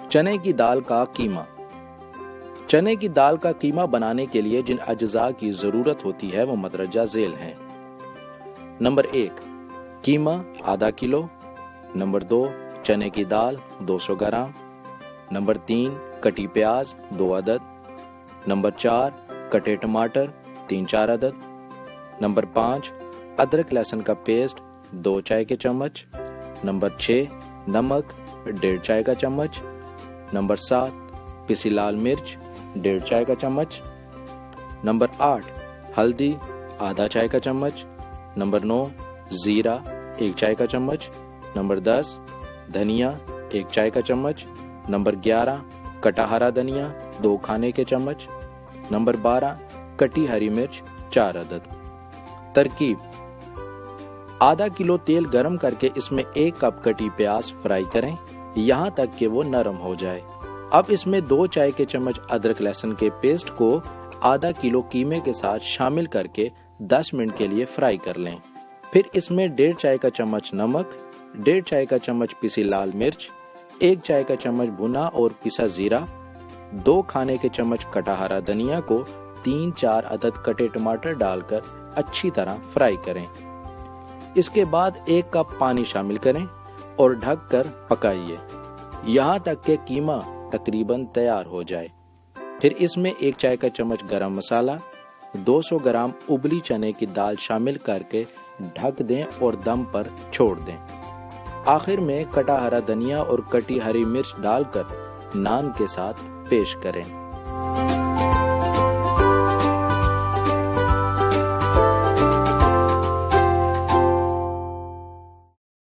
چنے کی دال کا قیمہ۔ چنے کی دال کا قیمہ بنانے کے لیے جن اجزاء کی ضرورت ہوتی ہے وہ مدرجہ ذیل ہیں۔ نمبر 1 قیمہ آدھا کلو۔ نمبر 2 چنے کی دال 200 گرام۔ نمبر 3 کٹی پیاز 2 عدد۔ نمبر 4 کٹے ٹماٹر 3-4 عدد۔ نمبر 5 ادرک لہسن کا پیسٹ 2 چائے کے چمچ۔ نمبر 6 نمک 1.5 چائے کا چمچ۔ نمبر 7 پسی لال مرچ 1.5 چائے کا چمچ۔ نمبر 8 ہلدی آدھا چائے کا چمچ۔ نمبر 9 زیرہ 1 چائے کا چمچ۔ نمبر 10 دھنیا 1 چائے کا چمچ۔ نمبر 11 کٹا ہرا دھنیا 2 کھانے کے چمچ۔ نمبر 12 کٹی ہری مرچ 4 عدد۔ ترکیب: آدھا کلو تیل گرم کر کے اس میں 1 کپ کٹی پیاز فرائی کریں یہاں تک کہ وہ نرم ہو جائے۔ اب اس میں 2 چائے کے چمچ ادرک لہسن کے پیسٹ کو آدھا کلو قیمے کے ساتھ شامل کر کے 10 منٹ کے لیے فرائی کر لیں۔ پھر اس میں 1.5 چائے کا چمچ نمک، 1.5 چائے کا چمچ پسی لال مرچ، 1 چائے کا چمچ بھنا اور پسا زیرہ، 2 کھانے کے چمچ کٹا ہرا دھنیا کو 3-4 عدد کٹے ٹماٹر ڈال کر اچھی طرح فرائی کریں۔ اس کے بعد 1 کپ پانی شامل کریں اور ڈھک کر پکائیے یہاں تک کہ قیمہ تقریباً تیار ہو جائے۔ پھر اس میں 1 چائے کا چمچ گرم مسالہ، 200 گرام ابلی چنے کی دال شامل کر کے ڈھک دیں اور دم پر چھوڑ دیں۔ آخر میں کٹا ہرا دھنیا اور کٹی ہری مرچ ڈال کر نان کے ساتھ پیش کریں۔